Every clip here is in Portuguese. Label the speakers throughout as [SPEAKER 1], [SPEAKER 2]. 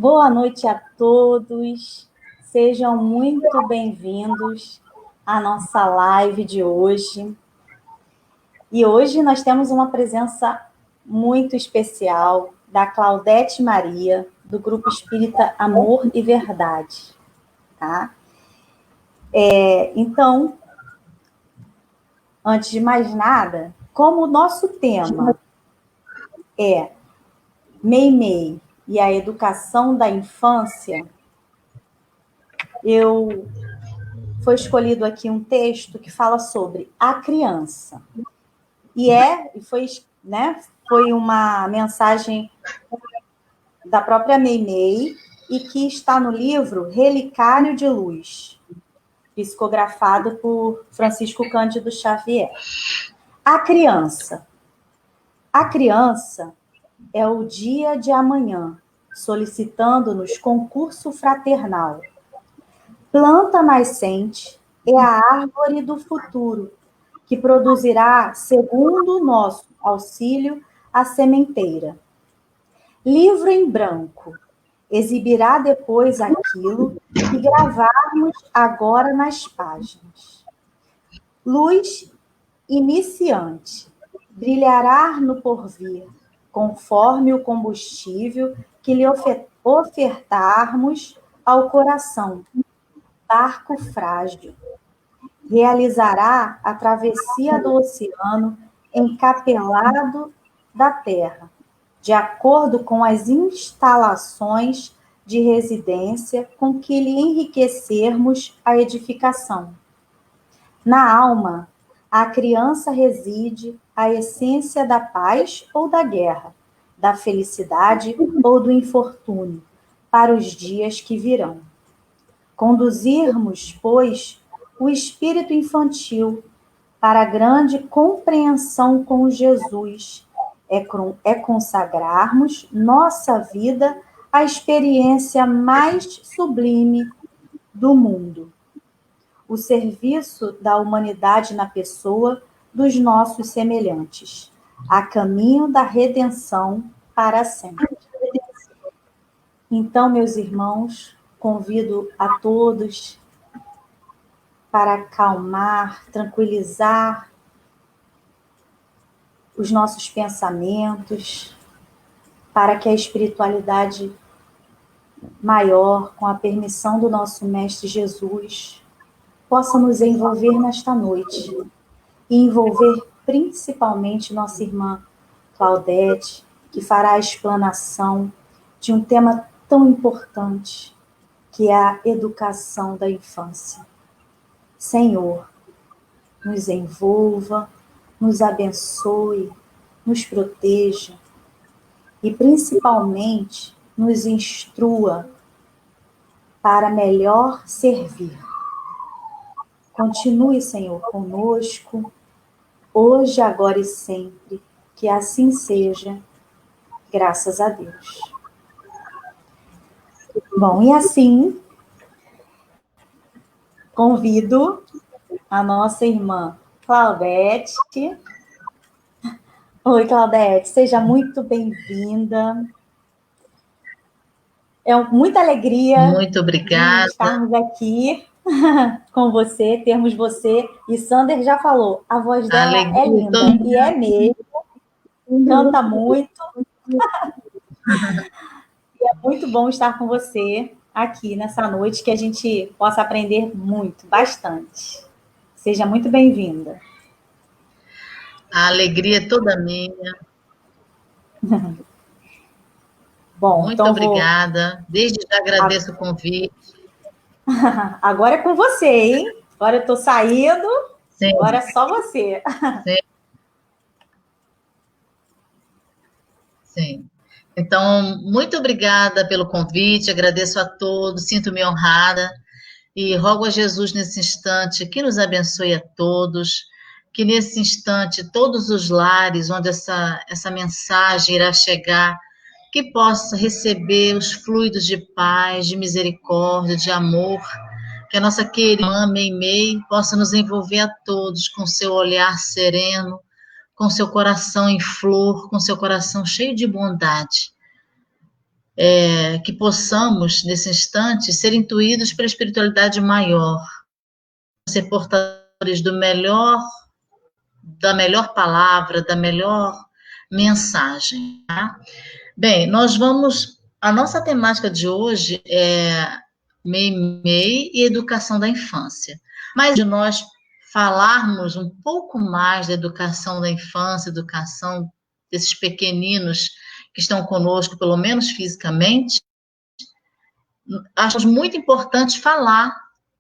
[SPEAKER 1] Boa noite a todos, sejam muito bem-vindos à nossa live de hoje. E hoje nós temos uma presença muito especial da Claudete Maria, do Grupo Espírita Amor e Verdade. Tá? Então, antes de mais nada, como o nosso tema é Meimei e a educação da infância, foi escolhido aqui um texto que fala sobre a criança. Foi uma mensagem da própria Meimei e que está no livro Relicário de Luz, psicografado por Francisco Cândido Xavier. A criança. A criança é o dia de amanhã, solicitando-nos concurso fraternal. Planta nascente é a árvore do futuro, que produzirá, segundo o nosso auxílio, a sementeira. Livro em branco, exibirá depois aquilo que gravarmos agora nas páginas. Luz iniciante, brilhará no porvir, conforme o combustível que lhe ofertarmos ao coração, barco frágil. Realizará a travessia do oceano encapelado da terra, de acordo com as instalações de residência com que lhe enriquecermos a edificação. Na alma, a criança reside a essência da paz ou da guerra, da felicidade ou do infortúnio, para os dias que virão. Conduzirmos, pois, o espírito infantil para a grande compreensão com Jesus, é consagrarmos nossa vida à experiência mais sublime do mundo, o serviço da humanidade na pessoa dos nossos semelhantes, a caminho da redenção para sempre. Então, meus irmãos, convido a todos para acalmar, tranquilizar os nossos pensamentos, para que a espiritualidade maior, com a permissão do nosso Mestre Jesus, possa nos envolver nesta noite e envolver principalmente nossa irmã Claudete, que fará a explanação de um tema tão importante, que é a educação da infância. Senhor, nos envolva, nos abençoe, nos proteja e, principalmente, nos instrua para melhor servir. Continue, Senhor, conosco, hoje, agora e sempre, que assim seja, graças a Deus. Bom, e assim, convido a nossa irmã Claudete. Oi, Claudete, seja muito bem-vinda. É muita alegria
[SPEAKER 2] muito obrigada
[SPEAKER 1] de estarmos aqui com você, termos você. E Sander já falou, a voz dela é linda, e é mesmo, canta muito. E é muito bom estar com você aqui nessa noite, que a gente possa aprender muito, bastante. Seja muito bem-vinda.
[SPEAKER 2] A alegria é toda minha.
[SPEAKER 1] Bom,
[SPEAKER 2] muito
[SPEAKER 1] então
[SPEAKER 2] obrigada. Desde já agradeço o convite.
[SPEAKER 1] Agora é com você, hein? Agora eu estou saindo,
[SPEAKER 2] Sim.
[SPEAKER 1] Agora é só você.
[SPEAKER 2] Sim. Sim. Então, muito obrigada pelo convite, agradeço a todos, sinto-me honrada e rogo a Jesus nesse instante que nos abençoe a todos, que nesse instante todos os lares onde essa mensagem irá chegar, que possa receber os fluidos de paz, de misericórdia, de amor, que a nossa querida irmã Meimei possa nos envolver a todos com seu olhar sereno, com seu coração em flor, com seu coração cheio de bondade. que possamos, nesse instante, ser intuídos pela espiritualidade maior, ser portadores da melhor palavra, da melhor mensagem. Tá? Bem, a nossa temática de hoje é MEI e educação da infância. Mas de nós falarmos um pouco mais da educação da infância, educação desses pequeninos que estão conosco, pelo menos fisicamente, acho muito importante falar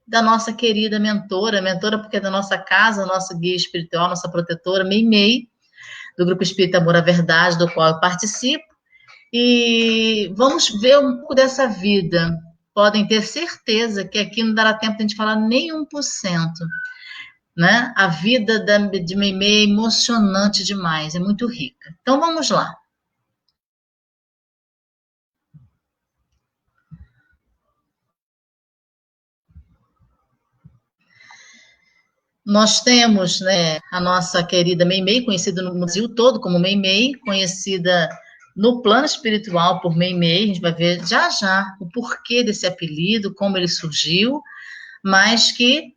[SPEAKER 2] da nossa querida mentora porque é da nossa casa, nossa guia espiritual, nossa protetora, Meimei, do Grupo Espírita Amor à Verdade, do qual eu participo, e vamos ver um pouco dessa vida. Podem ter certeza que aqui não dará tempo de a gente falar nem 1%, né? A vida de Meimei é emocionante demais, é muito rica. Então vamos lá. Nós temos, né, a nossa querida Meimei, conhecida no Brasil todo como Meimei, conhecida no plano espiritual por Meimei. A gente vai ver já já o porquê desse apelido, como ele surgiu, mas que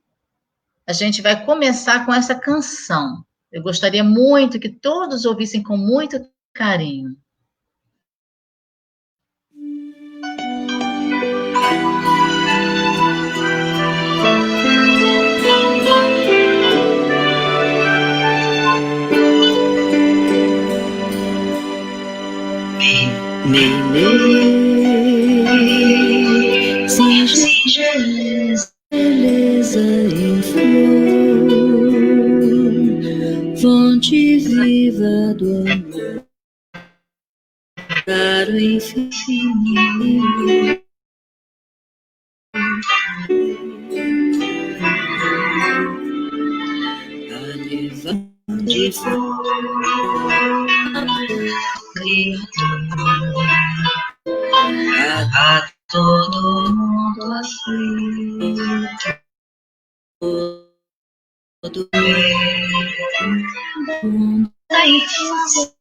[SPEAKER 2] a gente vai começar com essa canção. Eu gostaria muito que todos ouvissem com muito carinho.
[SPEAKER 3] Meimei, singeleza em flor, fonte viva do amor, para o infinito. A levar de flor, a todo mundo aflito, todo mundo da infância,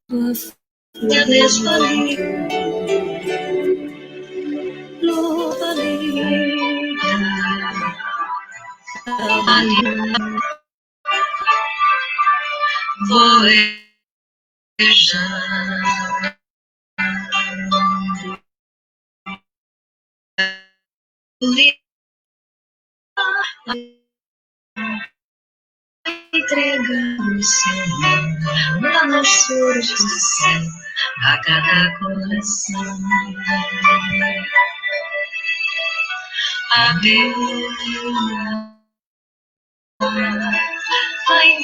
[SPEAKER 3] eu escolhi, louva linda, voejando. Entregando o Senhor nas flores do céu a cada coração. A Deus vai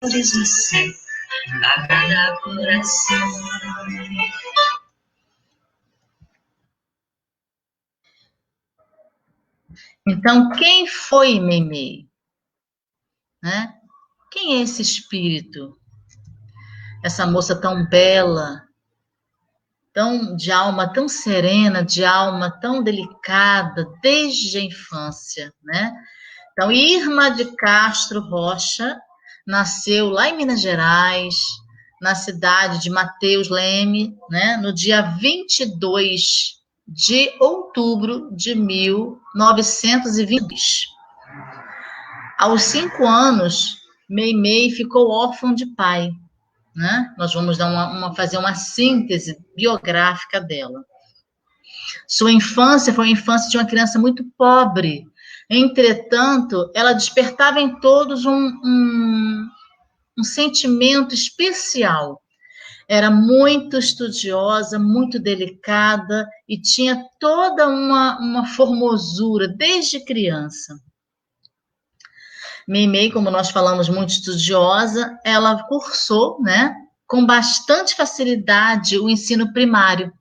[SPEAKER 3] flores do céu a cada coração.
[SPEAKER 2] Então, quem foi Meimei? Né? Quem é esse espírito? Essa moça tão bela, de alma tão serena, de alma tão delicada, desde a infância, né? Então, Irma de Castro Rocha nasceu lá em Minas Gerais, na cidade de Mateus Leme, né? No dia 22 de outubro de 1920. Aos 5 anos, Meimei ficou órfã de pai, né? Nós vamos fazer uma síntese biográfica dela. Sua infância foi a infância de uma criança muito pobre. Entretanto, ela despertava em todos um sentimento especial. Era muito estudiosa, muito delicada e tinha toda uma formosura desde criança. Meimei, como nós falamos, muito estudiosa, ela cursou, né, com bastante facilidade o ensino primário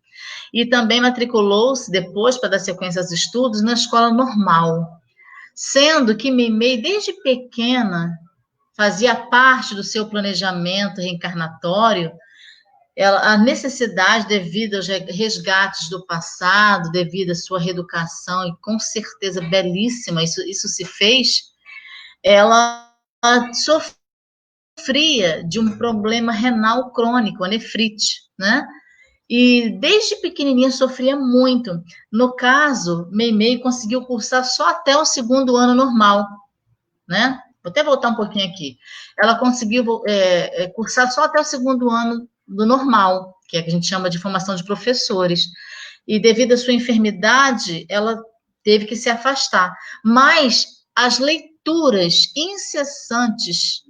[SPEAKER 2] e também matriculou-se depois para dar sequência aos estudos na escola normal, sendo que Meimei, desde pequena, fazia parte do seu planejamento reencarnatório a necessidade devido aos resgates do passado, devido à sua reeducação, e com certeza belíssima, isso se fez, ela sofreu sofria de um problema renal crônico, a nefrite, né? E desde pequenininha sofria muito. No caso, Meimei conseguiu cursar só até o 2º ano normal, né? Vou até voltar um pouquinho aqui. Ela conseguiu cursar só até o 2º ano do normal, que é que a gente chama de formação de professores. E devido à sua enfermidade, ela teve que se afastar. Mas as leituras incessantes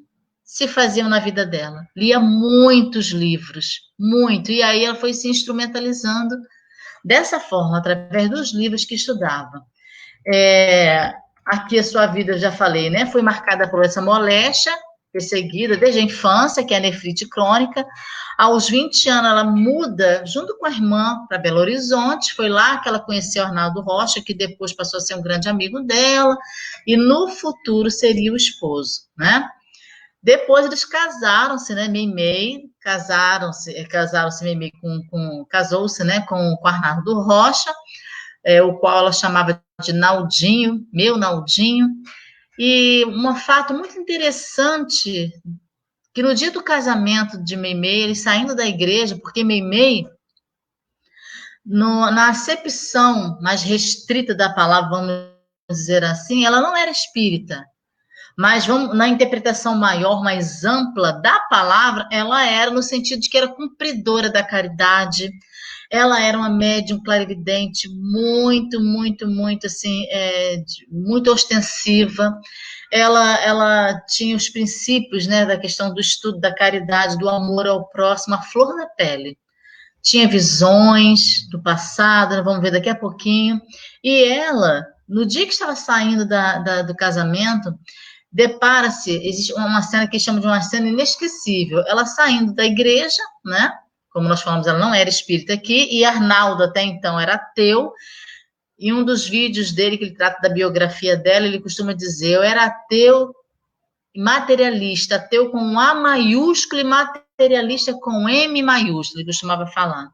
[SPEAKER 2] se faziam na vida dela. Lia muitos livros, muito. E aí ela foi se instrumentalizando dessa forma, através dos livros que estudava. Aqui a sua vida, eu já falei, né? Foi marcada por essa moléstia perseguida desde a infância, que é a nefrite crônica. Aos 20 anos, ela muda, junto com a irmã, para Belo Horizonte. Foi lá que ela conheceu Arnaldo Rocha, que depois passou a ser um grande amigo dela, e no futuro seria o esposo, né? Depois eles casaram-se, né? Meimei, casou-se Meimei casou-se, né? Com Arnaldo Rocha, o qual ela chamava de Naldinho, meu Naldinho. E um fato muito interessante, que no dia do casamento de Meimei, ele saindo da igreja, porque Meimei, na acepção mais restrita da palavra, vamos dizer assim, ela não era espírita, mas na interpretação maior, mais ampla da palavra, ela era no sentido de que era cumpridora da caridade. Ela era uma médium clarividente muito, muito, muito, assim, muito ostensiva. Ela tinha os princípios, né, da questão do estudo da caridade, do amor ao próximo, a flor da pele. Tinha visões do passado, vamos ver daqui a pouquinho. E ela, no dia que estava saindo do casamento, depara-se, existe uma cena que chama de uma cena inesquecível. Ela saindo da igreja, né? Como nós falamos, ela não era espírita aqui, e Arnaldo até então era ateu. Em um dos vídeos dele, que ele trata da biografia dela, ele costuma dizer: eu era ateu materialista, ateu com A maiúsculo e materialista com M maiúsculo, ele costumava falar.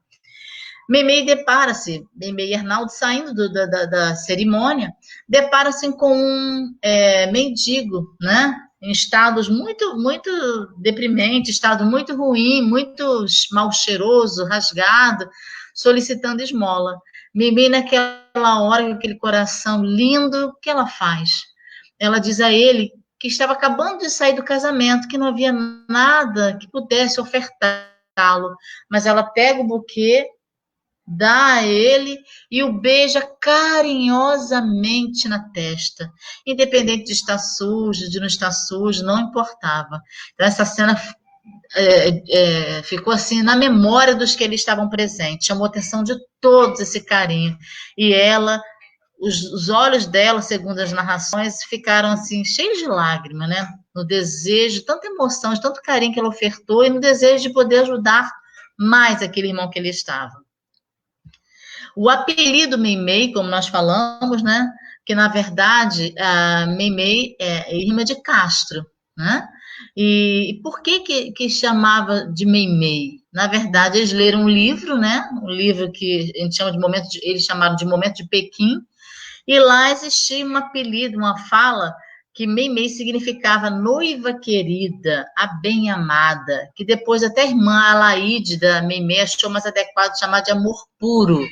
[SPEAKER 2] Meimei e Arnaldo saindo da cerimônia, depara-se com um mendigo, né? Em estados muito, muito deprimentes, estado muito ruim, muito mal cheiroso, rasgado, solicitando esmola. Meimei, naquela hora, com aquele coração lindo, o que ela faz? Ela diz a ele que estava acabando de sair do casamento, que não havia nada que pudesse ofertá-lo, mas ela pega o buquê, dá a ele e o beija carinhosamente na testa, independente de estar sujo, de não estar sujo, não importava. Então, essa cena ficou assim na memória dos que ali estavam presentes, chamou a atenção de todos esse carinho, e ela, os olhos dela, segundo as narrações, ficaram assim cheios de lágrimas, né? No desejo, tanta emoção, de tanto carinho que ela ofertou, e no desejo de poder ajudar mais aquele irmão que ele estava. O apelido Meimei, como nós falamos, né? Que na verdade a Meimei é irmã de Castro, né? E por que chamava de Meimei? Na verdade, eles leram um livro, né? Um livro que a gente chama eles chamaram de Momento de Pequim, e lá existia um apelido, uma fala, que Meimei significava noiva querida, a bem-amada, que depois até a irmã Alaide da Meimei achou mais adequado chamar de amor puro,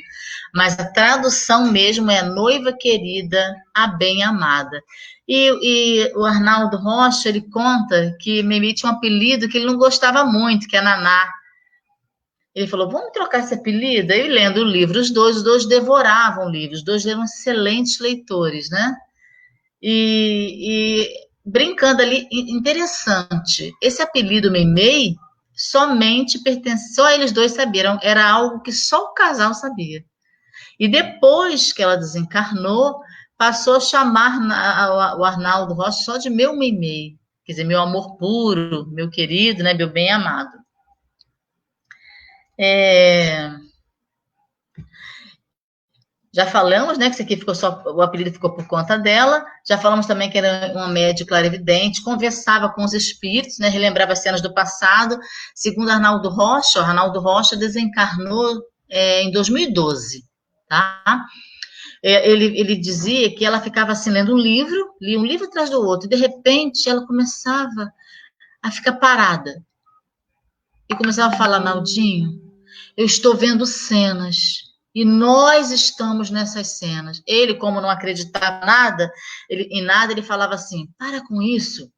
[SPEAKER 2] mas a tradução mesmo é noiva querida, a bem-amada. E o Arnaldo Rocha, ele conta que Meimei tinha um apelido que ele não gostava muito, que é Naná. Ele falou, vamos trocar esse apelido? Aí, lendo o livro, os dois devoravam livros, os dois eram excelentes leitores, né? E brincando ali, interessante, esse apelido Meimei somente pertence, só eles dois sabiam, era algo que só o casal sabia. E depois que ela desencarnou, passou a chamar o Arnaldo Rocha só de meu Meimei, quer dizer, meu amor puro, meu querido, né, meu bem-amado. Já falamos, né, que isso aqui ficou o apelido ficou por conta dela. Já falamos também que era uma médium clarividente, conversava com os espíritos, né, relembrava cenas do passado. Segundo Arnaldo Rocha desencarnou em 2012, tá? Ele dizia que ela ficava assim lendo lia um livro atrás do outro, e de repente ela começava a ficar parada. E começava a falar, Naldinho, eu estou vendo cenas, e nós estamos nessas cenas. Ele, como não acreditava em nada, ele falava assim, para com isso,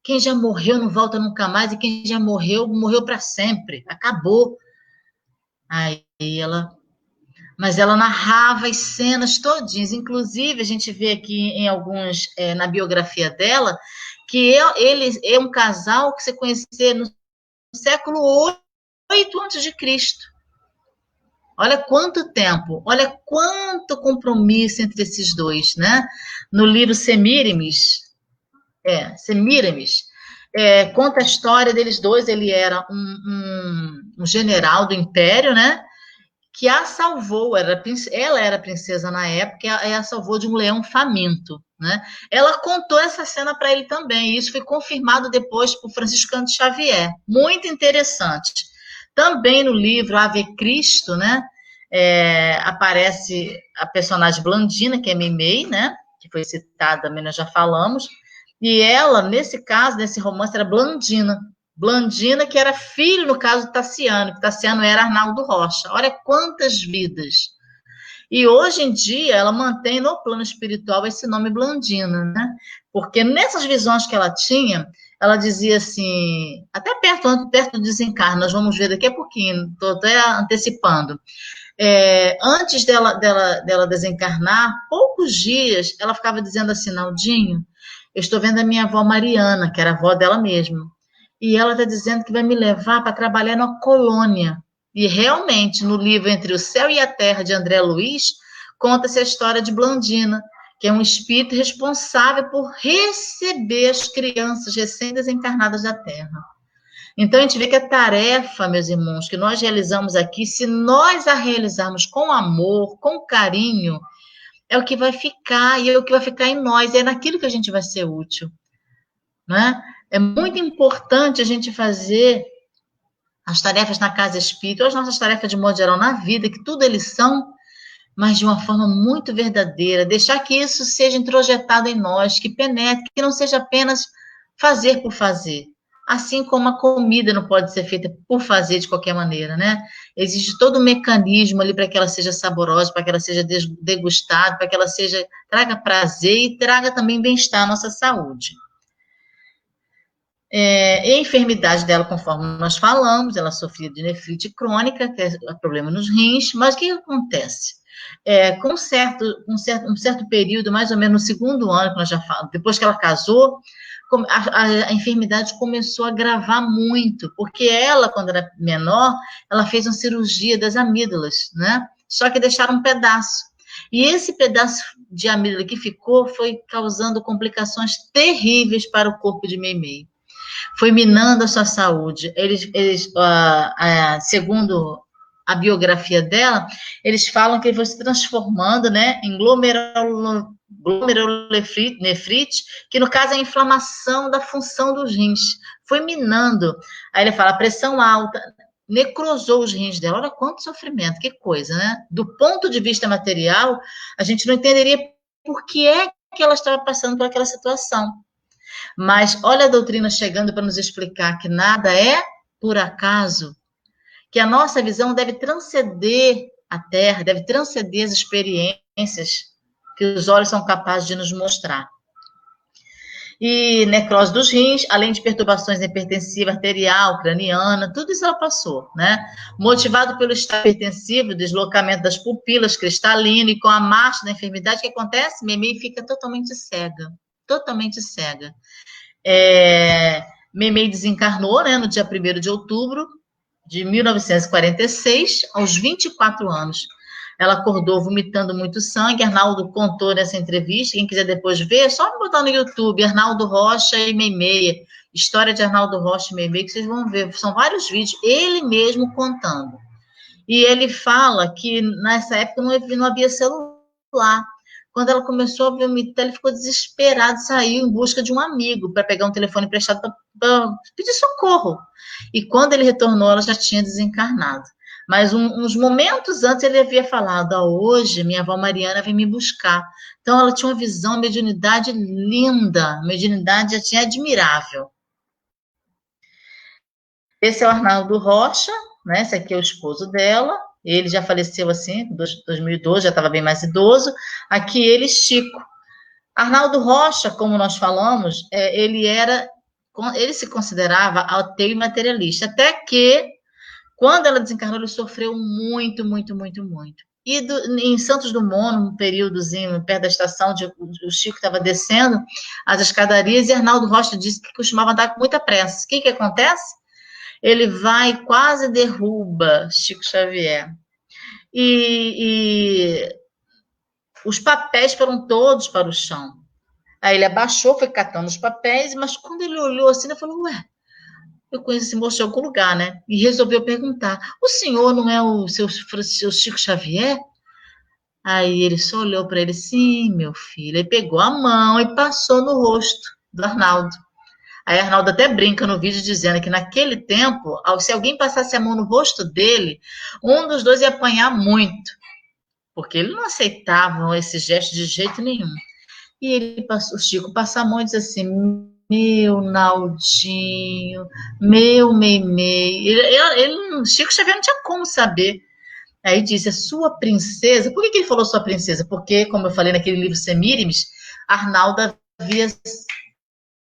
[SPEAKER 2] quem já morreu não volta nunca mais, e quem já morreu, morreu para sempre, acabou. Aí mas ela narrava as cenas todinhas, inclusive a gente vê aqui em alguns, na biografia dela, que ele é um casal que se conheceu no século 8 antes de Cristo. Olha quanto tempo, olha quanto compromisso entre esses dois, né? No livro Semíramis, conta a história deles dois. Ele era um general do Império, né? Que a salvou, ela era princesa na época, e a salvou de um leão faminto, né? Ela contou essa cena para ele também, e isso foi confirmado depois por Franciscano de Xavier. Muito interessante. Também no livro Ave Cristo, né? Aparece a personagem Blandina, que é Meimei, né? Que foi citada também, nós já falamos. E ela, nesse caso, nesse romance, era Blandina. Blandina, que era filho, no caso, de Tassiano, que Tassiano era Arnaldo Rocha. Olha quantas vidas. E hoje em dia, ela mantém no plano espiritual esse nome Blandina, né? Porque nessas visões que ela tinha, ela dizia assim, até perto do desencarne, nós vamos ver daqui a pouquinho, estou até antecipando. Antes dela desencarnar, poucos dias, ela ficava dizendo assim, Naldinho, eu estou vendo a minha avó Mariana, que era a avó dela mesma, e ela está dizendo que vai me levar para trabalhar na colônia. E realmente, no livro Entre o Céu e a Terra, de André Luiz, conta-se a história de Blandina, que é um espírito responsável por receber as crianças recém-desencarnadas da Terra. Então, a gente vê que a tarefa, meus irmãos, que nós realizamos aqui, se nós a realizarmos com amor, com carinho, é o que vai ficar, e é o que vai ficar em nós, é naquilo que a gente vai ser útil, né? É muito importante a gente fazer as tarefas na casa espírita, ou as nossas tarefas de modo geral na vida, que tudo eles são, mas de uma forma muito verdadeira, deixar que isso seja introjetado em nós, que penetre, que não seja apenas fazer por fazer. Assim como a comida não pode ser feita por fazer de qualquer maneira, né? Existe todo um mecanismo ali para que ela seja saborosa, para que ela seja degustada, para que ela traga prazer e traga também bem-estar à nossa saúde. E a enfermidade dela, conforme nós falamos, ela sofria de nefrite crônica, que é problema nos rins, mas o que acontece? Com um certo período, mais ou menos no segundo ano, que nós já falamos, depois que ela casou, a enfermidade começou a agravar muito, porque ela, quando era menor, ela fez uma cirurgia das amígdalas, né? Só que deixaram um pedaço. E esse pedaço de amígdala que ficou foi causando complicações terríveis para o corpo de Meimei. Foi minando a sua saúde. Segundo a biografia dela, eles falam que ele foi se transformando, né, em glomerulonefrite, que no caso é a inflamação da função dos rins. Foi minando. Aí ele fala, a pressão alta, necrosou os rins dela. Olha quanto sofrimento, que coisa, né? Do ponto de vista material, a gente não entenderia por que é que ela estava passando por aquela situação. Mas olha a doutrina chegando para nos explicar que nada é por acaso, que a nossa visão deve transcender a Terra, deve transcender as experiências que os olhos são capazes de nos mostrar. E necrose dos rins, além de perturbações hipertensiva, arterial, craniana, tudo isso ela passou, né? Motivado pelo estado hipertensivo, deslocamento das pupilas cristalino e com a marcha da enfermidade, o que acontece? Meimei fica totalmente cega, totalmente cega. Meimei desencarnou, né, no dia 1º de outubro de 1946, aos 24 anos. Ela acordou vomitando muito sangue. Arnaldo contou nessa entrevista, quem quiser depois ver, é só botar no YouTube, Arnaldo Rocha e Meimei, história de Arnaldo Rocha e Meimei, que vocês vão ver, são vários vídeos, ele mesmo contando. E ele fala que nessa época não havia celular. Quando ela começou a vomitar, ele ficou desesperado, saiu em busca de um amigo para pegar um telefone emprestado para pedir socorro. E quando ele retornou, ela já tinha desencarnado. Mas uns momentos antes ele havia falado, hoje minha avó Mariana vem me buscar. Então ela tinha uma visão, uma mediunidade linda, uma mediunidade assim, admirável. Esse é o Arnaldo Rocha, né? Esse aqui é o esposo dela. Ele já faleceu assim, em 2012, já estava bem mais idoso. Aqui ele, Chico. Arnaldo Rocha, como nós falamos, ele se considerava ateu e materialista, até que, quando ela desencarnou, ele sofreu muito, muito, muito, muito. E em Santos Dumont, num períodozinho, perto da estação, o Chico estava descendo as escadarias e Arnaldo Rocha disse que costumava andar com muita pressa. O que acontece? Ele vai e quase derruba Chico Xavier. E os papéis foram todos para o chão. Aí ele abaixou, foi catando os papéis, mas quando ele olhou assim, ele falou, ué, eu conheço esse moço de algum lugar, né? E resolveu perguntar, o senhor não é o seu Chico Xavier? Aí ele só olhou para ele, sim, meu filho. Ele pegou a mão e passou no rosto do Arnaldo. Aí Arnaldo até brinca no vídeo dizendo que naquele tempo, se alguém passasse a mão no rosto dele, um dos dois ia apanhar muito, porque ele não aceitava esse gesto de jeito nenhum. E o Chico passa a mão e diz assim, meu Naldinho, meu Meimei. Chico Xavier não tinha como saber. Aí disse, a sua princesa. Por que ele falou sua princesa? Porque, como eu falei naquele livro Semírimes, Arnaldo havia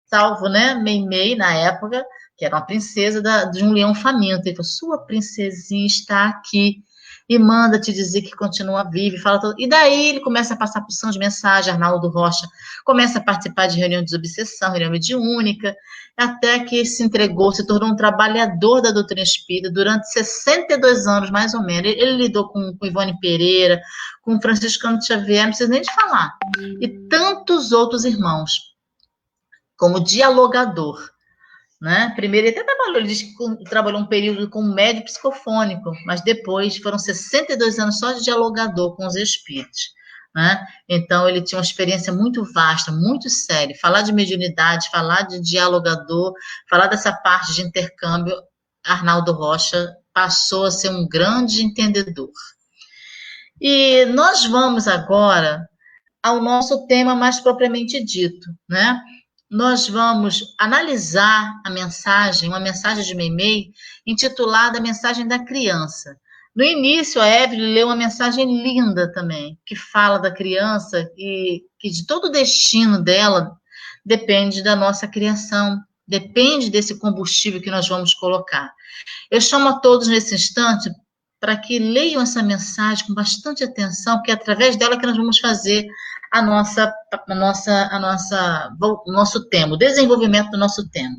[SPEAKER 2] salvo, né, Meimei, na época, que era uma princesa de um leão faminto. Ele falou, sua princesinha está aqui e manda te dizer que continua viva, e fala tudo. E daí ele começa a passar porção de mensagem, Arnaldo Rocha começa a participar de reunião de desobsessão, reunião mediúnica, até que se entregou, se tornou um trabalhador da doutrina espírita durante 62 anos, mais ou menos. Ele lidou com Ivone Pereira, com Franciscano Xavier, não precisa nem de falar, e tantos outros irmãos, como dialogador, né? Primeiro ele até trabalhou, ele disse que trabalhou um período como médio psicofônico, mas depois foram 62 anos só de dialogador com os espíritos, né? Então ele tinha uma experiência muito vasta, muito séria. Falar de mediunidade, falar de dialogador, falar dessa parte de intercâmbio, Arnaldo Rocha passou a ser um grande entendedor. E nós vamos agora ao nosso tema mais propriamente dito, né? Nós vamos analisar a mensagem, uma mensagem de Meimei, intitulada Mensagem da Criança. No início, a Evelyn leu uma mensagem linda também, que fala da criança e que de todo o destino dela depende da nossa criação, depende desse combustível que nós vamos colocar. Eu chamo a todos nesse instante para que leiam essa mensagem com bastante atenção, porque é através dela que nós vamos fazer o nosso tema, o desenvolvimento do nosso tema.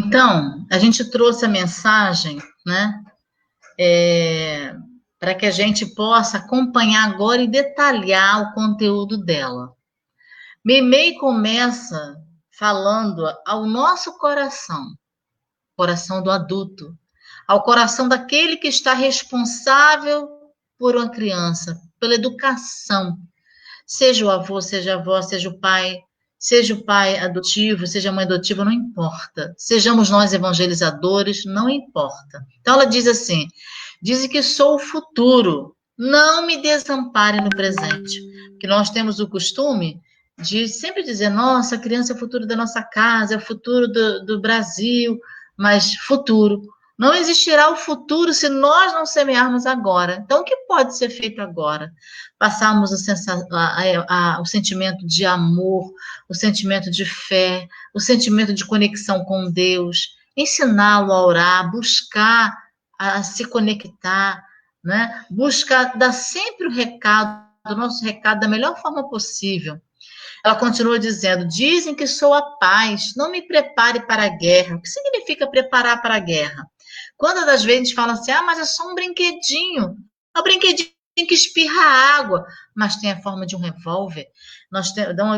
[SPEAKER 2] Então, a gente trouxe a mensagem, né, para que a gente possa acompanhar agora e detalhar o conteúdo dela. Meimei começa falando ao nosso coração do adulto, ao coração daquele que está responsável por uma criança, pela educação, seja o avô, seja a avó, seja o pai adotivo, seja a mãe adotiva, não importa. Sejamos nós evangelizadores, não importa. Então ela diz assim: diz que sou o futuro, não me desampare no presente. Porque nós temos o costume de sempre dizer, nossa, a criança é o futuro da nossa casa, é o futuro do Brasil, mas futuro. Não existirá o futuro se nós não semearmos agora. Então, o que pode ser feito agora? Passarmos o sentimento de amor, o sentimento de fé, o sentimento de conexão com Deus, ensiná-lo a orar, buscar a se conectar, né? Buscar dar sempre o nosso recado da melhor forma possível. Ela continua dizendo, dizem que sou a paz, não me prepare para a guerra. O que significa preparar para a guerra? Quando das vezes a gente fala assim, mas é só um brinquedinho. É um brinquedinho que espirra água, mas tem a forma de um revólver. Nós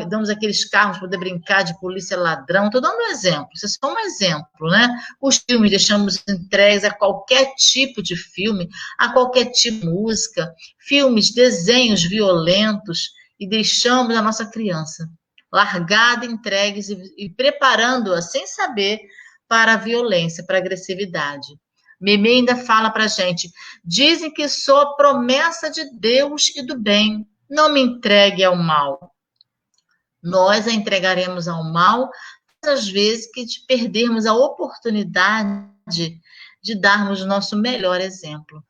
[SPEAKER 2] damos aqueles carros para poder brincar de polícia ladrão. Estou dando um exemplo, isso é só um exemplo, né? Os filmes deixamos entregues a qualquer tipo de filme, a qualquer tipo de música, filmes, desenhos violentos, e deixamos a nossa criança largada, entregues e preparando-a sem saber para a violência, para a agressividade. Meme ainda fala para a gente, dizem que sou a promessa de Deus e do bem, não me entregue ao mal. Nós a entregaremos ao mal às vezes que perdermos a oportunidade de darmos o nosso melhor exemplo.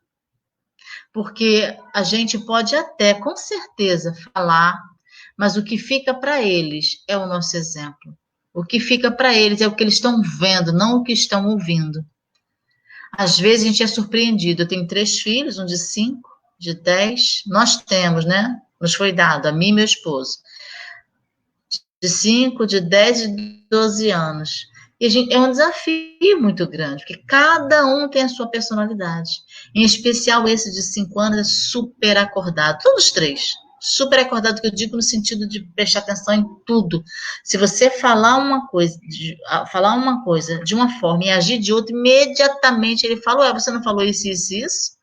[SPEAKER 2] Porque a gente pode até, com certeza, falar, mas o que fica para eles é o nosso exemplo. O que fica para eles é o que eles estão vendo, não o que estão ouvindo. Às vezes a gente é surpreendido. Eu tenho 3 filhos, um de 5, de 10. Nós temos, né? Nos foi dado, a mim e meu esposo. De 5, de 10 e de 12 anos. E é um desafio muito grande, porque cada um tem a sua personalidade. Em especial esse de 5 anos é super acordado. Todos os 3. Super acordado, que eu digo no sentido de prestar atenção em tudo. Se você falar uma coisa de uma forma e agir de outra, imediatamente ele fala, você não falou isso, isso, isso?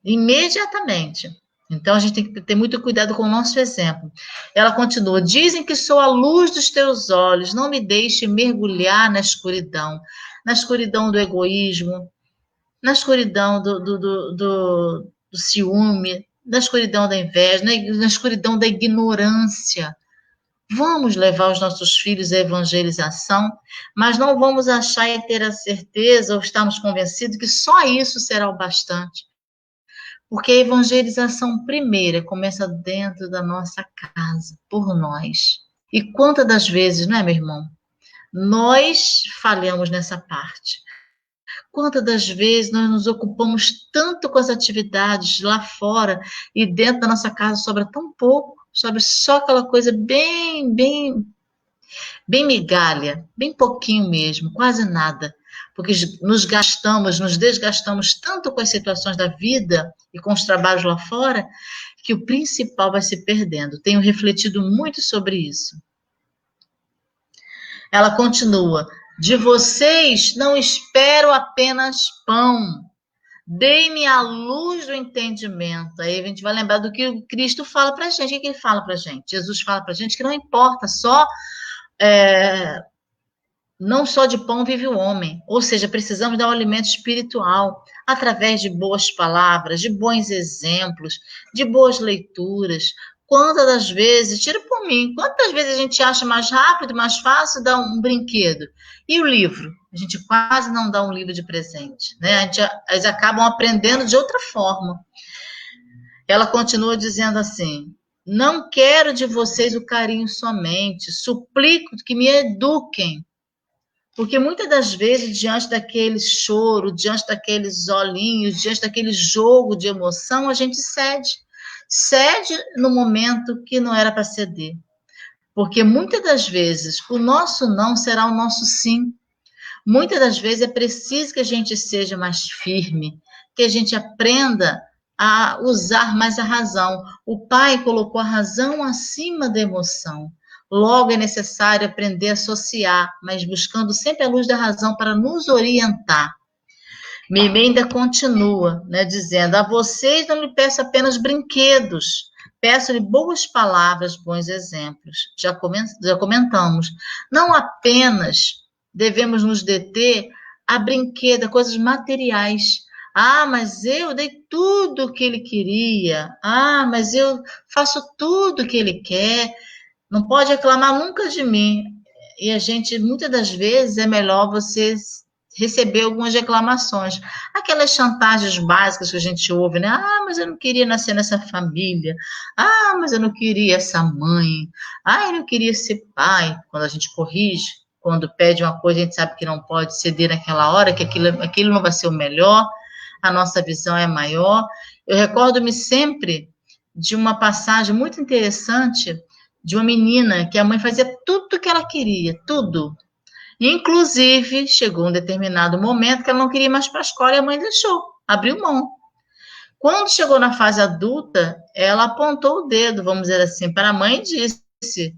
[SPEAKER 2] Imediatamente. Então, a gente tem que ter muito cuidado com o nosso exemplo. Ela continua, dizem que sou a luz dos teus olhos, não me deixe mergulhar na escuridão do egoísmo, na escuridão do ciúme, na escuridão da inveja, na escuridão da ignorância. Vamos levar os nossos filhos à evangelização, mas não vamos achar e ter a certeza ou estarmos convencidos que só isso será o bastante. Porque a evangelização primeira começa dentro da nossa casa, por nós. E quantas das vezes, não é, meu irmão? Nós falhamos nessa parte. Quantas das vezes nós nos ocupamos tanto com as atividades lá fora e dentro da nossa casa sobra tão pouco, sobra só aquela coisa bem migalha, bem pouquinho mesmo, quase nada. Porque nos desgastamos tanto com as situações da vida e com os trabalhos lá fora, que o principal vai se perdendo. Tenho refletido muito sobre isso. Ela continua, de vocês não espero apenas pão, dei-me a luz do entendimento. Aí a gente vai lembrar do que o Cristo fala para a gente. O que ele fala para a gente? Jesus fala para a gente que não importa só... não só de pão vive o homem, ou seja, precisamos dar um alimento espiritual, através de boas palavras, de bons exemplos, de boas leituras. Quantas das vezes, tira por mim, quantas vezes a gente acha mais rápido, mais fácil dar um brinquedo? E o livro? A gente quase não dá um livro de presente, né? Eles acabam aprendendo de outra forma. Ela continua dizendo assim, não quero de vocês o carinho somente, suplico que me eduquem. Porque muitas das vezes, diante daquele choro, diante daqueles olhinhos, diante daquele jogo de emoção, a gente cede. Cede no momento que não era para ceder. Porque muitas das vezes o nosso não será o nosso sim. Muitas das vezes é preciso que a gente seja mais firme, que a gente aprenda a usar mais a razão. O pai colocou a razão acima da emoção. Logo é necessário aprender a associar, mas buscando sempre a luz da razão para nos orientar. Mimê ainda continua, né, dizendo: a vocês não lhe peço apenas brinquedos, peço-lhe boas palavras, bons exemplos. Já comentamos. Não apenas devemos nos deter a brinquedo, a coisas materiais. Ah, mas eu dei tudo o que ele queria. Ah, mas eu faço tudo o que ele quer. Não pode reclamar nunca de mim. E a gente, muitas das vezes, é melhor você receber algumas reclamações. Aquelas chantagens básicas que a gente ouve, né? Ah, mas eu não queria nascer nessa família. Ah, mas eu não queria essa mãe. Ah, eu não queria ser pai. Quando a gente corrige, quando pede uma coisa, a gente sabe que não pode ceder naquela hora, que aquilo não vai ser o melhor, a nossa visão é maior. Eu recordo-me sempre de uma passagem muito interessante de uma menina que a mãe fazia tudo o que ela queria, tudo. Inclusive, chegou um determinado momento que ela não queria ir mais para a escola e a mãe deixou, abriu mão. Quando chegou na fase adulta, ela apontou o dedo, vamos dizer assim, para a mãe e disse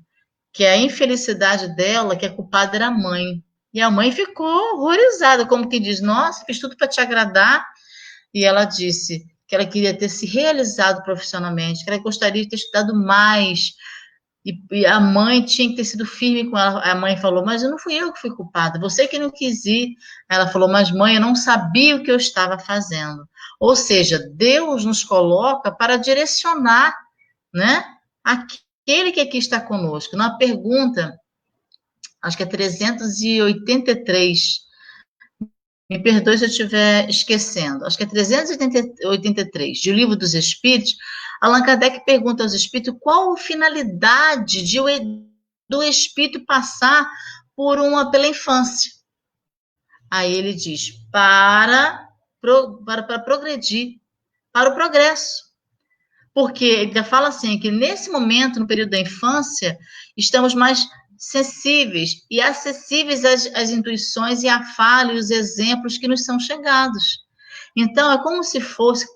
[SPEAKER 2] que a infelicidade dela, que a culpada era a mãe. E a mãe ficou horrorizada, como que diz: nossa, fiz tudo para te agradar. E ela disse que ela queria ter se realizado profissionalmente, que ela gostaria de ter estudado mais. E a mãe tinha que ter sido firme com ela. A mãe falou: mas eu não fui eu que fui culpada, você que não quis ir. Ela falou: mas mãe, eu não sabia o que eu estava fazendo. Ou seja, Deus nos coloca para direcionar, né, aquele que aqui está conosco. Na pergunta, acho que é 383, me perdoe se eu estiver esquecendo, acho que é 383, de O Livro dos Espíritos, Allan Kardec pergunta aos espíritos qual a finalidade do espírito passar pela infância. Aí ele diz: para progredir, para o progresso. Porque ele já fala assim, que nesse momento, no período da infância, estamos mais sensíveis e acessíveis às intuições e à fala e os exemplos que nos são chegados. Então, é como se fosse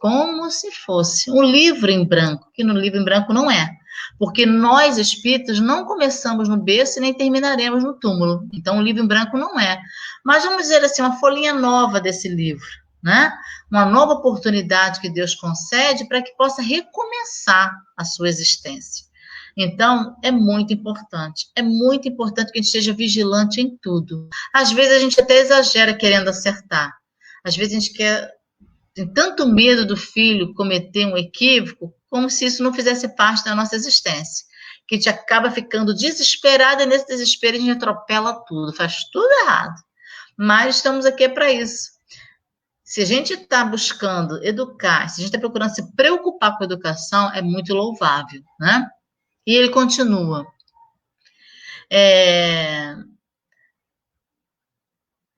[SPEAKER 2] um livro em branco, que no livro em branco não é. Porque nós, espíritos, não começamos no berço e nem terminaremos no túmulo. Então, o livro em branco não é. Mas, vamos dizer assim, uma folhinha nova desse livro, né? Uma nova oportunidade que Deus concede para que possa recomeçar a sua existência. Então, é muito importante que a gente esteja vigilante em tudo. Às vezes a gente até exagera querendo acertar. Às vezes a gente tem tanto medo do filho cometer um equívoco, como se isso não fizesse parte da nossa existência. Que a gente acaba ficando desesperada e nesse desespero a gente atropela tudo, faz tudo errado. Mas estamos aqui para isso. Se a gente está buscando educar, se a gente está procurando se preocupar com a educação, é muito louvável, né? E ele continua.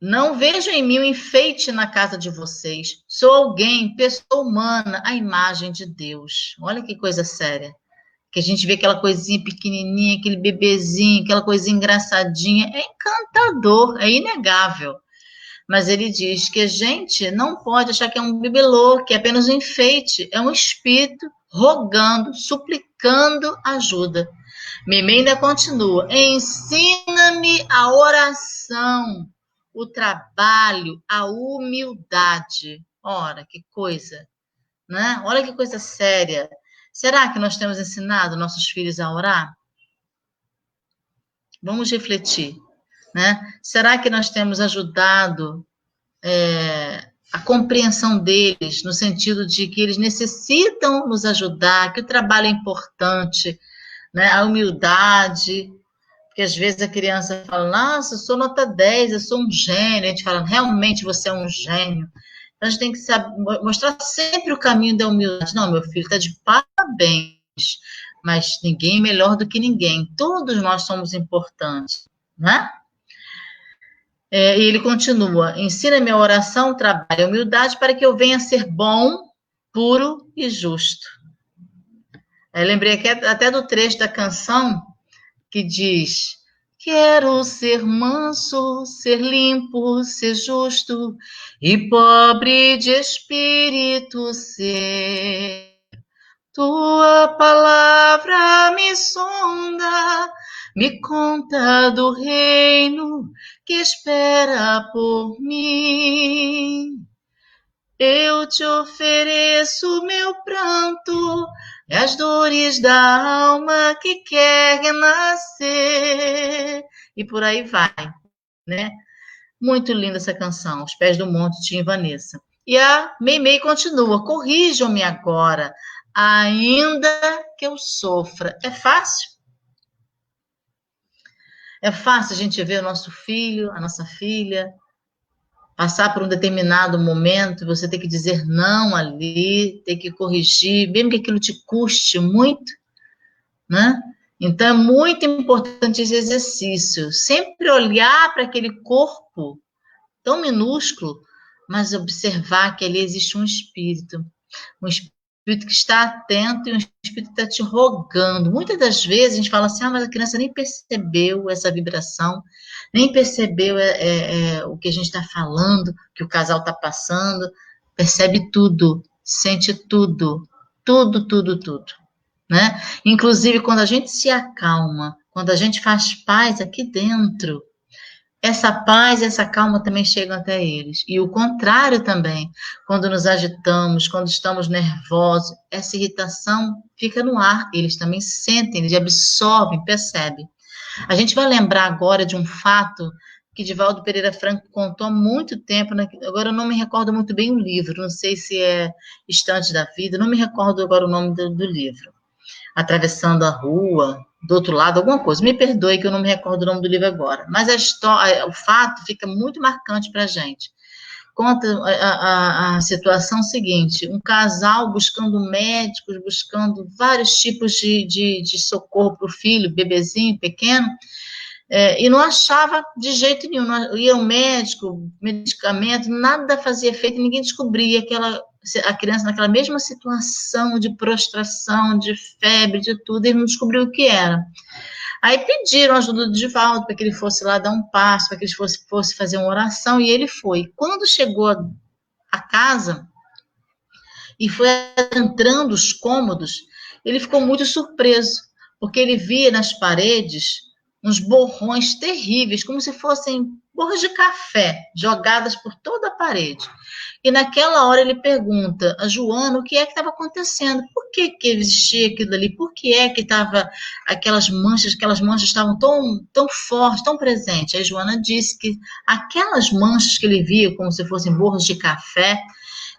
[SPEAKER 2] Não vejo em mim um enfeite na casa de vocês. Sou alguém, pessoa humana, a imagem de Deus. Olha que coisa séria. Que a gente vê aquela coisinha pequenininha, aquele bebezinho, aquela coisinha engraçadinha. É encantador, é inegável. Mas ele diz que a gente não pode achar que é um bibelô, que é apenas um enfeite. É um espírito rogando, suplicando ajuda. Mimê ainda continua: ensina-me a oração, o trabalho, a humildade. Ora, que coisa, né? Olha que coisa séria. Será que nós temos ensinado nossos filhos a orar? Vamos refletir, né? Será que nós temos ajudado a compreensão deles, no sentido de que eles necessitam nos ajudar, que o trabalho é importante, né? A humildade, porque às vezes a criança fala: nossa, eu sou nota 10, eu sou um gênio. A gente fala: realmente você é um gênio. Então a gente tem que saber, mostrar sempre o caminho da humildade. Não, meu filho está de parabéns, mas ninguém é melhor do que ninguém. Todos nós somos importantes, né? E ele continua: ensina-me a oração, o trabalho, a humildade, para que eu venha a ser bom, puro e justo. Eu lembrei aqui até do trecho da canção que diz: quero ser manso, ser limpo, ser justo e pobre de espírito ser. Tua palavra me sonda, me conta do reino que espera por mim. Eu te ofereço meu pranto, as dores da alma que quer renascer. E por aí vai, né? Muito linda essa canção, Os Pés do Monte, Tim e Vanessa. E a Meimei continua: corrijam-me agora, ainda que eu sofra. É fácil? É fácil a gente ver o nosso filho, a nossa filha, passar por um determinado momento, você ter que dizer não ali, ter que corrigir, mesmo que aquilo te custe muito, né? Então, é muito importante esse exercício. Sempre olhar para aquele corpo tão minúsculo, mas observar que ali existe um espírito que está atento e um espírito que está te rogando. Muitas das vezes a gente fala assim, mas a criança nem percebeu essa vibração, nem percebeu o que a gente está falando, que o casal está passando, percebe tudo, sente tudo, tudo, tudo, tudo, né? Inclusive, quando a gente se acalma, quando a gente faz paz aqui dentro, essa paz e essa calma também chegam até eles. E o contrário também, quando nos agitamos, quando estamos nervosos, essa irritação fica no ar, eles também sentem, eles absorvem, percebem. A gente vai lembrar agora de um fato que Divaldo Pereira Franco contou há muito tempo, né? Agora eu não me recordo muito bem o livro, não sei se é Estante da Vida, não me recordo agora o nome do livro. Atravessando a rua, do outro lado, alguma coisa. Me perdoe que eu não me recordo o nome do livro agora. Mas a história, o fato fica muito marcante para a gente. Conta a situação seguinte: um casal buscando médicos, buscando vários tipos de socorro para o filho, bebezinho pequeno, e não achava de jeito nenhum. Não, ia ao médico, medicamento, nada fazia efeito, ninguém descobria a criança naquela mesma situação de prostração, de febre, de tudo, e não descobriu o que era. Aí pediram ajuda do Divaldo para que ele fosse lá dar um passo, para que ele fosse fazer uma oração, e ele foi. Quando chegou a casa e foi entrando os cômodos, ele ficou muito surpreso, porque ele via nas paredes uns borrões terríveis, como se fossem borras de café, jogadas por toda a parede. E naquela hora ele pergunta a Joana o que é que estava acontecendo, por que existia aquilo ali, por que é que estava aquelas manchas estavam tão fortes, tão presentes. Aí Joana disse que aquelas manchas que ele via, como se fossem borras de café,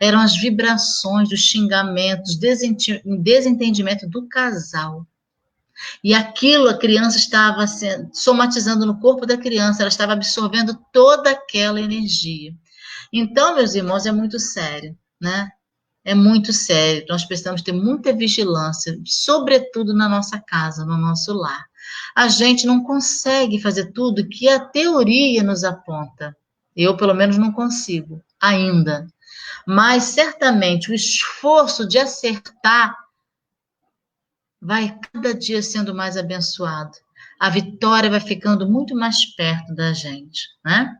[SPEAKER 2] eram as vibrações dos xingamentos, desentendimento do casal. E aquilo a criança estava somatizando no corpo da criança, ela estava absorvendo toda aquela energia. Então, meus irmãos, é muito sério, né? É muito sério. Nós precisamos ter muita vigilância, sobretudo na nossa casa, no nosso lar. A gente não consegue fazer tudo que a teoria nos aponta. Eu, pelo menos, não consigo ainda. Mas, certamente, o esforço de acertar vai cada dia sendo mais abençoado. A vitória vai ficando muito mais perto da gente, né?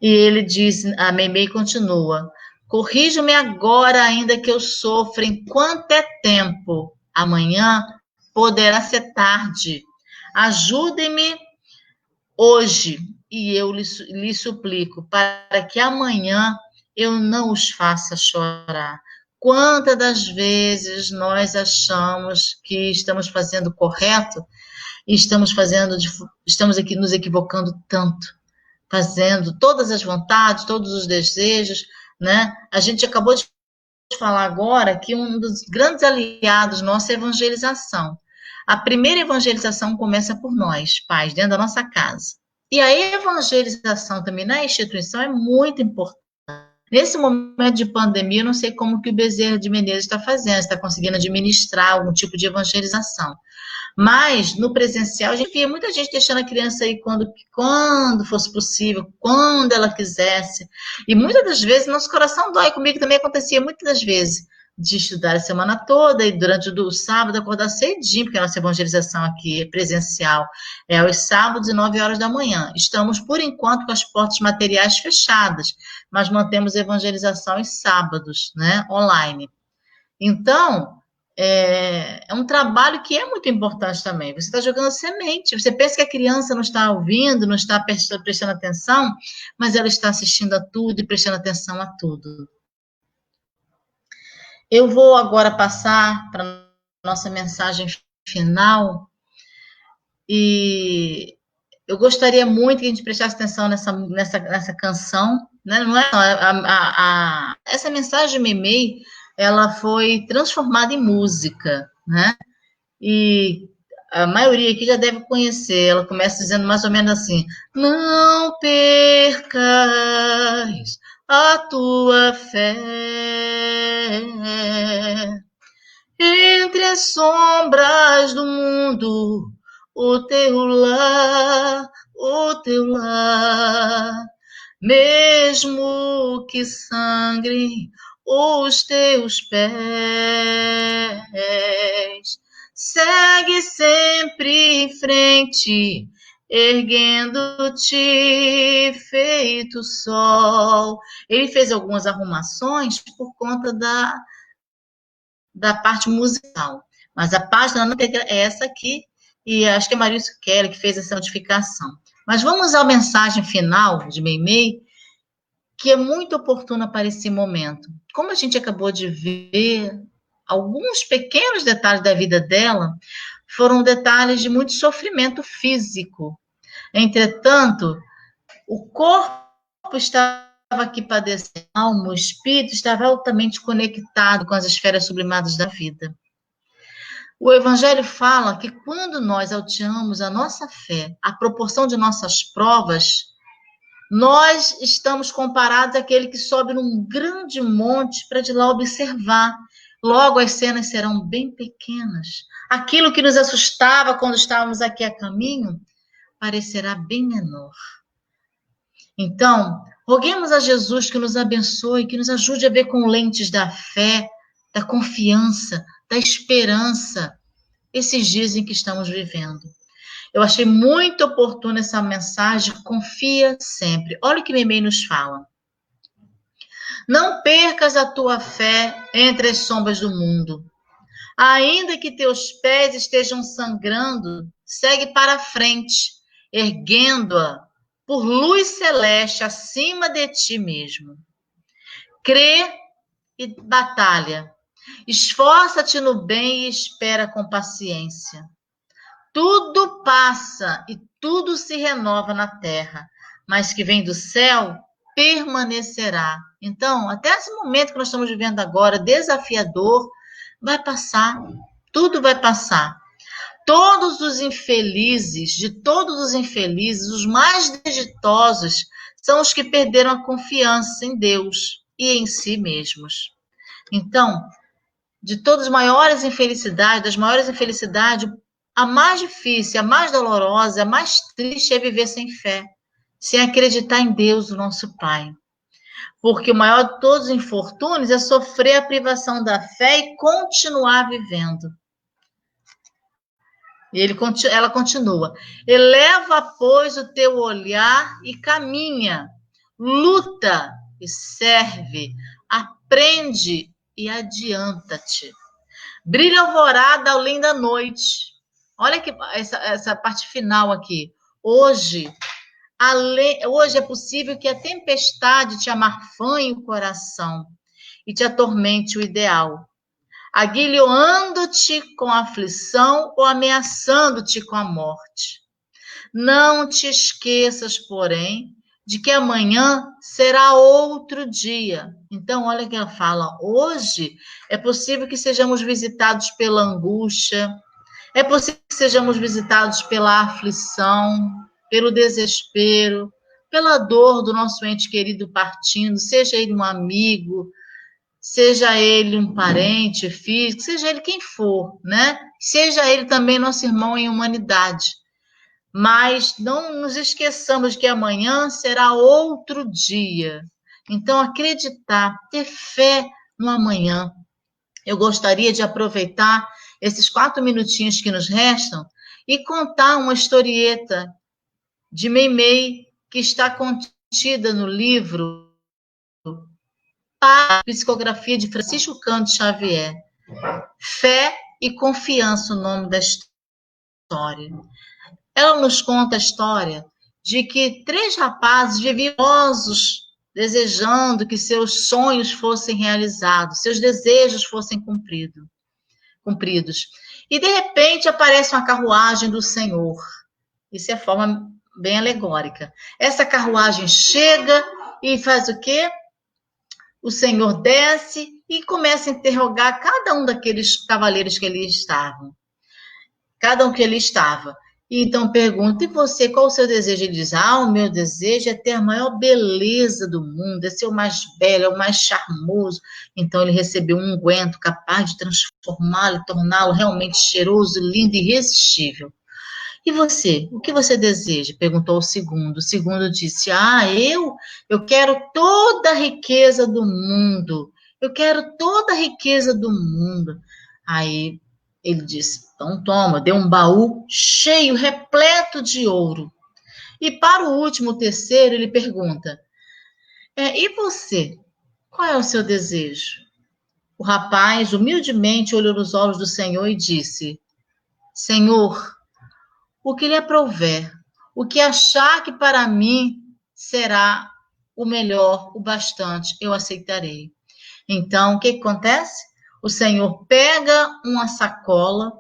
[SPEAKER 2] E ele diz, a Meimei continua: corrija-me agora, ainda que eu sofra, enquanto é tempo. Amanhã poderá ser tarde. Ajude-me hoje, e eu lhe suplico, para que amanhã eu não os faça chorar. Quantas das vezes nós achamos que estamos fazendo correto e estamos aqui nos equivocando tanto, fazendo todas as vontades, todos os desejos, né? A gente acabou de falar agora que um dos grandes aliados nossos é a evangelização. A primeira evangelização começa por nós, pais, dentro da nossa casa. E a evangelização também na instituição é muito importante. Nesse momento de pandemia, eu não sei como que o Bezerra de Menezes está fazendo, está conseguindo administrar algum tipo de evangelização. Mas, no presencial, a gente via muita gente deixando a criança aí quando fosse possível, quando ela quisesse. E muitas das vezes, nosso coração dói. Comigo também acontecia muitas das vezes. de estudar a semana toda e durante o sábado acordar cedinho, porque a nossa evangelização aqui é presencial, é aos sábados e 9 horas da manhã. Estamos, por enquanto, com as portas materiais fechadas, mas mantemos a evangelização aos sábados, né, online. Então, é um trabalho que é muito importante também. Você está jogando semente. Você pensa que a criança não está ouvindo, não está prestando atenção, mas ela está assistindo a tudo e prestando atenção a tudo. Eu vou agora passar para a nossa mensagem final e eu gostaria muito que a gente prestasse atenção nessa canção, né? Não é, essa mensagem de Meimei, ela foi transformada em música, né? E a maioria aqui já deve conhecer. Ela começa dizendo mais ou menos assim: não percas a tua fé entre as sombras do mundo, o teu lar, mesmo que sangrem os teus pés, segue sempre em frente, erguendo-te feito sol. Ele fez algumas arrumações por conta da parte musical, mas a página é essa aqui, e acho que é Marício Kelly que fez essa notificação. Mas vamos à mensagem final de Meimei, que é muito oportuna para esse momento. Como a gente acabou de ver, alguns pequenos detalhes da vida dela foram detalhes de muito sofrimento físico. Entretanto, o corpo estava aqui padecendo, a alma, o espírito estava altamente conectado com as esferas sublimadas da vida. O Evangelho fala que quando nós alteamos a nossa fé, a proporção de nossas provas, nós estamos comparados àquele que sobe num grande monte para de lá observar. Logo as cenas serão bem pequenas. Aquilo que nos assustava quando estávamos aqui a caminho parecerá bem menor. Então, roguemos a Jesus que nos abençoe, que nos ajude a ver com lentes da fé, da confiança, da esperança, esses dias em que estamos vivendo. Eu achei muito oportuna essa mensagem, confia sempre. Olha o que Meimei nos fala. Não percas a tua fé entre as sombras do mundo. Ainda que teus pés estejam sangrando, segue para frente, erguendo-a por luz celeste acima de ti mesmo. Crê e batalha. Esforça-te no bem e espera com paciência. Tudo passa e tudo se renova na terra, mas que vem do céu permanecerá. Então, até esse momento que nós estamos vivendo agora, desafiador, vai passar, tudo vai passar. Todos os infelizes, os mais desditosos, são os que perderam a confiança em Deus e em si mesmos. Então, de todas as maiores infelicidades, a mais difícil, a mais dolorosa, a mais triste é viver sem fé, sem acreditar em Deus, o nosso Pai. Porque o maior de todos os infortúnios é sofrer a privação da fé e continuar vivendo. E ela continua. Eleva, pois, o teu olhar e caminha. Luta e serve. Aprende e adianta-te. Brilha alvorada além da noite. Olha que essa parte final aqui. Hoje é possível que a tempestade te amarfanhe o coração e te atormente o ideal, aguilhoando-te com a aflição ou ameaçando-te com a morte. Não te esqueças, porém, de que amanhã será outro dia. Então, olha o que ela fala. Hoje é possível que sejamos visitados pela angústia, é possível que sejamos visitados pela aflição, pelo desespero, pela dor do nosso ente querido partindo, seja ele um amigo, seja ele um parente físico, seja ele quem for, né? Seja ele também nosso irmão em humanidade. Mas não nos esqueçamos que amanhã será outro dia. Então, acreditar, ter fé no amanhã. eu gostaria de aproveitar esses 4 minutinhos que nos restam e contar uma historieta de Meimei que está contida no livro Psicografia de Francisco Cândido Xavier. Fé e Confiança, o nome da história. Ela nos conta a história de que 3 rapazes viviam desejando que seus sonhos fossem realizados, seus desejos fossem cumpridos. E, de repente, aparece uma carruagem do Senhor. Isso é a forma bem alegórica. Essa carruagem chega e faz o quê? O Senhor desce e começa a interrogar cada um daqueles cavaleiros que ali estavam. Cada um que ali estava. E então pergunta, e você, qual o seu desejo? Ele diz, o meu desejo é ter a maior beleza do mundo, é ser o mais belo, é o mais charmoso. Então ele recebeu um unguento capaz de transformá-lo, torná-lo realmente cheiroso, lindo e irresistível. E você, o que você deseja? Perguntou o segundo. O segundo disse, eu quero toda a riqueza do mundo. Eu quero toda a riqueza do mundo. Aí ele disse, então toma, deu um baú cheio, repleto de ouro. E para o último, o terceiro, ele pergunta, e você, qual é o seu desejo? O rapaz humildemente olhou nos olhos do Senhor e disse, Senhor, o que lhe aprouver, o que achar que para mim será o melhor, o bastante, eu aceitarei. Então, o que acontece? O Senhor pega uma sacola,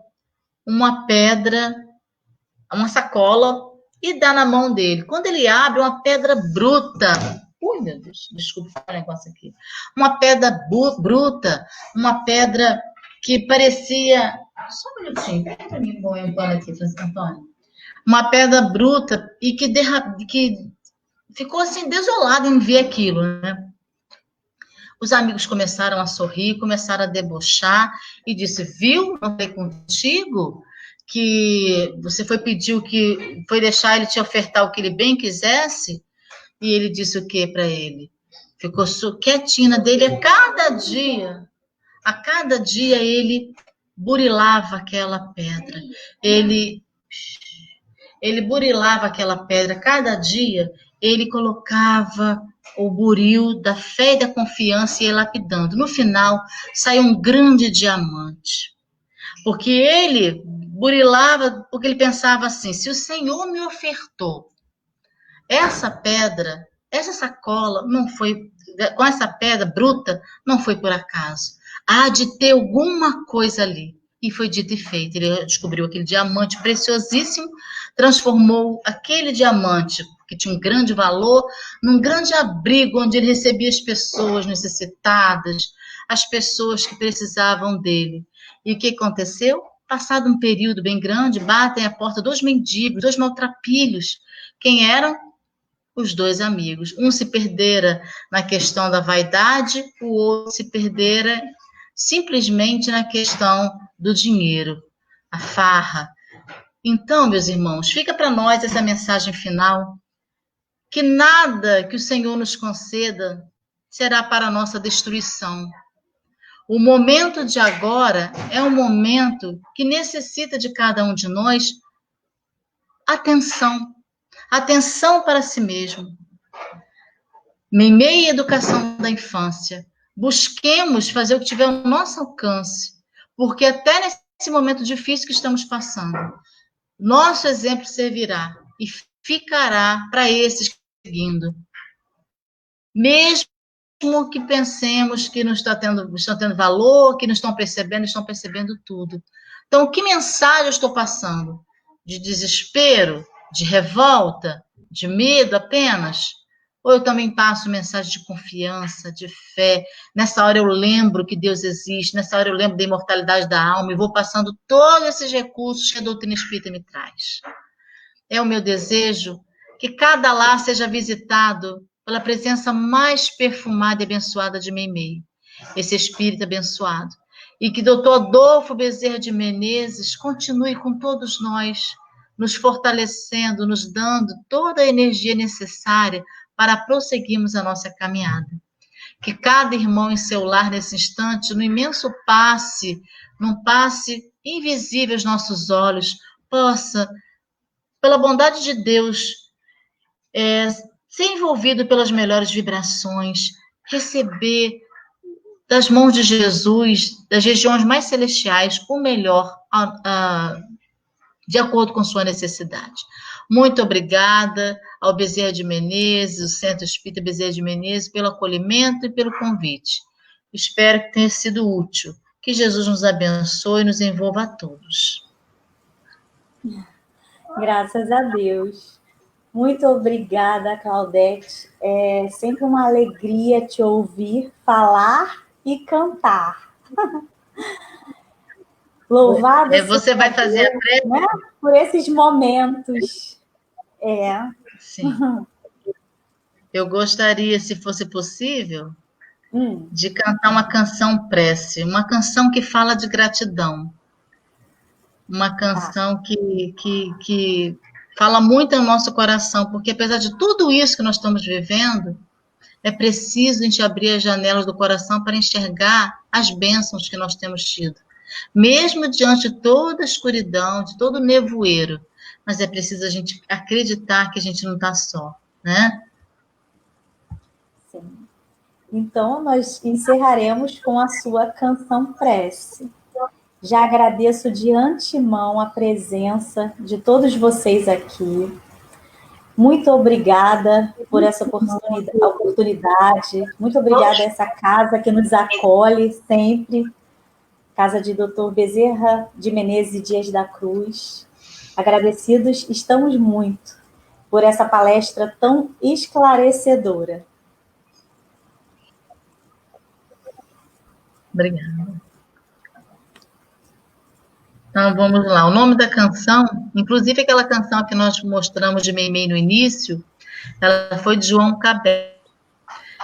[SPEAKER 2] uma pedra, uma sacola e dá na mão dele. Quando ele abre, uma pedra bruta. Ui, meu Deus, desculpa o negócio aqui. Uma pedra bruta, uma pedra que parecia... Só um minutinho, pega para mim um pano aqui, Francisco Antônio. Uma pedra bruta e que ficou assim desolado em ver aquilo, né? Os amigos começaram a sorrir, começaram a debochar e disse, viu, não foi contigo que você foi deixar ele te ofertar o que ele bem quisesse? E ele disse o que para ele? Ficou quietinha dele a cada dia ele burilava aquela pedra, ele burilava aquela pedra, cada dia ele colocava o buril da fé e da confiança e ia lapidando. No final, saiu um grande diamante. Porque ele burilava, porque ele pensava assim, se o Senhor me ofertou essa pedra, essa sacola, com essa pedra bruta, não foi por acaso. Há de ter alguma coisa ali. E foi dito e feito. Ele descobriu aquele diamante preciosíssimo, transformou aquele diamante, que tinha um grande valor, num grande abrigo onde ele recebia as pessoas necessitadas, as pessoas que precisavam dele. E o que aconteceu? Passado um período bem grande, batem à porta 2 mendigos, 2 maltrapilhos. Quem eram? Os 2 amigos. Um se perdera na questão da vaidade, o outro se perdera simplesmente na questão do dinheiro, a farra. Então, meus irmãos, fica para nós essa mensagem final, que nada que o Senhor nos conceda será para a nossa destruição. O momento de agora é um momento que necessita de cada um de nós atenção para si mesmo. Meimei educação da infância. Busquemos fazer o que tiver ao nosso alcance, porque até nesse momento difícil que estamos passando, nosso exemplo servirá e ficará para esses que estão seguindo. Mesmo que pensemos que não estão tendo valor, que não estão percebendo tudo. Então, que mensagem eu estou passando? De desespero? De revolta? De medo apenas? Ou eu também passo mensagem de confiança, de fé? Nessa hora eu lembro que Deus existe, nessa hora eu lembro da imortalidade da alma e vou passando todos esses recursos que a doutrina espírita me traz. É o meu desejo que cada lar seja visitado pela presença mais perfumada e abençoada de Meimei, esse espírito abençoado. E que Dr. Adolfo Bezerra de Menezes continue com todos nós, nos fortalecendo, nos dando toda a energia necessária para prosseguirmos a nossa caminhada. que cada irmão em seu lar, nesse instante, no imenso passe, num passe invisível aos nossos olhos, possa, pela bondade de Deus, ser envolvido pelas melhores vibrações, receber das mãos de Jesus, das regiões mais celestiais, o melhor, de acordo com sua necessidade. Muito obrigada ao Bezerra de Menezes, o Centro Espírita Bezerra de Menezes, pelo acolhimento e pelo convite. Espero que tenha sido útil. Que Jesus nos abençoe e nos envolva a todos.
[SPEAKER 1] Graças a Deus. Muito obrigada, Claudete. É sempre uma alegria te ouvir falar e cantar. Louvado
[SPEAKER 2] Você vai fazer a prece?
[SPEAKER 1] Né? Por esses momentos.
[SPEAKER 2] Sim. Eu gostaria, se fosse possível, de cantar uma canção prece, uma canção que fala de gratidão, uma canção que fala muito ao nosso coração, porque apesar de tudo isso que nós estamos vivendo, é preciso a gente abrir as janelas do coração para enxergar as bênçãos que nós temos tido. Mesmo diante de toda a escuridão, de todo o nevoeiro, mas é preciso a gente acreditar que a gente não está só, né?
[SPEAKER 1] Sim. Então, nós encerraremos com a sua canção prece. Já agradeço de antemão a presença de todos vocês aqui. Muito obrigada por essa oportunidade. Muito obrigada a essa casa que nos acolhe sempre. Casa de Dr. Bezerra de Menezes e Dias da Cruz. Agradecidos estamos muito por essa palestra tão esclarecedora.
[SPEAKER 2] Obrigada. Então, vamos lá. O nome da canção, inclusive aquela canção que nós mostramos de Meimei no início, ela foi de João Cabete.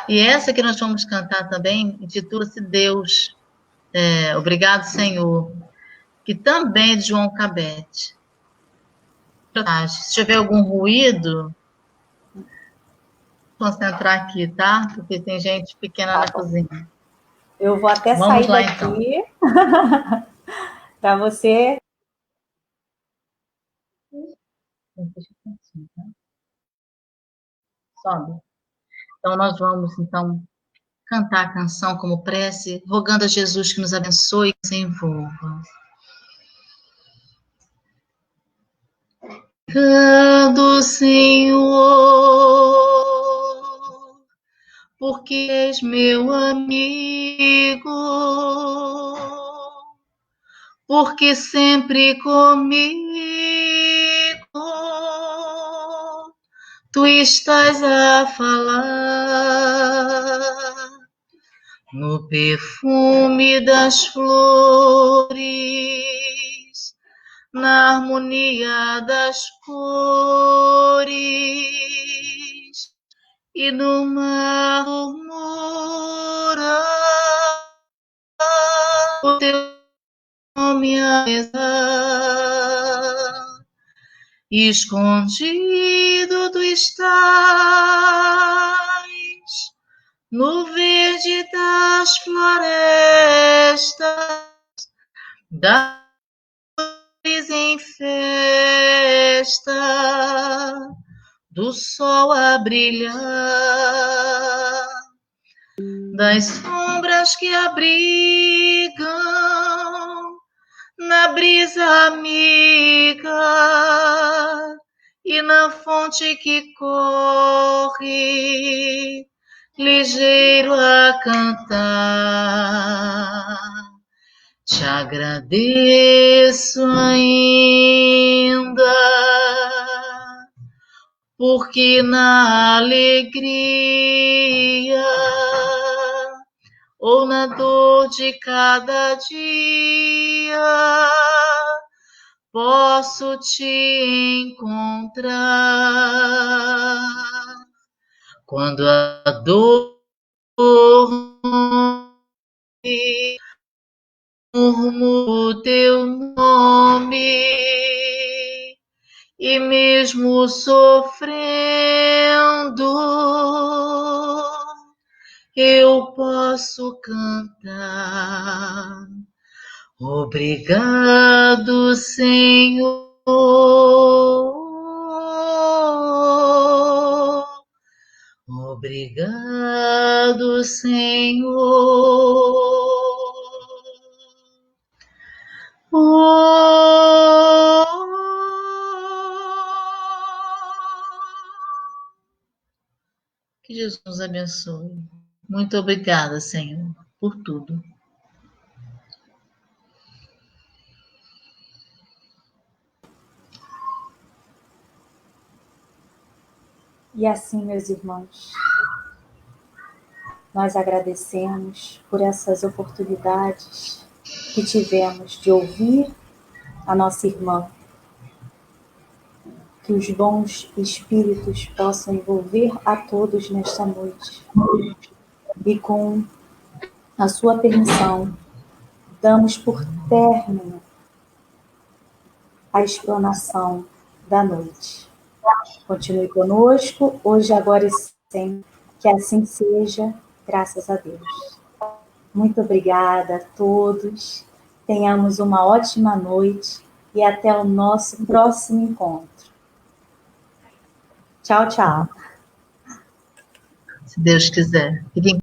[SPEAKER 2] E essa que nós vamos cantar também intitula-se Deus. Obrigado, Senhor. Que também é de João Cabete. Se tiver algum ruído, vou concentrar aqui, tá? Porque tem gente pequena na cozinha.
[SPEAKER 1] Eu vou até
[SPEAKER 2] Vamos
[SPEAKER 1] sair
[SPEAKER 2] lá,
[SPEAKER 1] daqui
[SPEAKER 2] então.
[SPEAKER 1] para você.
[SPEAKER 2] Sobe. Então, nós vamos, cantar a canção como prece, rogando a Jesus que nos abençoe e nos envolva. Obrigado, Senhor, porque és meu amigo, porque sempre comigo tu estás a falar no perfume das flores, na harmonia das cores e no mar murmura o teu nome a rezar. Escondido tu estás no verde das florestas, das flores em festa, do sol a brilhar, das sombras que abrigam na brisa amiga e na fonte que corre ligeiro a cantar. Te agradeço ainda, porque na alegria ou na dor de cada dia posso te encontrar. Quando a dor murmuro o teu nome e mesmo sofrendo eu posso cantar. Obrigado, Senhor. Obrigado, Senhor. Oh, que Jesus nos abençoe. Muito obrigada, Senhor, por tudo.
[SPEAKER 1] E assim, meus irmãos, nós agradecemos por essas oportunidades que tivemos de ouvir a nossa irmã. Que os bons espíritos possam envolver a todos nesta noite. E com a sua permissão, damos por término a explanação da noite. Continue conosco, hoje, agora e sempre. Que assim seja, graças a Deus. Muito obrigada a todos. Tenhamos uma ótima noite e até o nosso próximo encontro. Tchau, tchau.
[SPEAKER 2] Se Deus quiser. Fiquem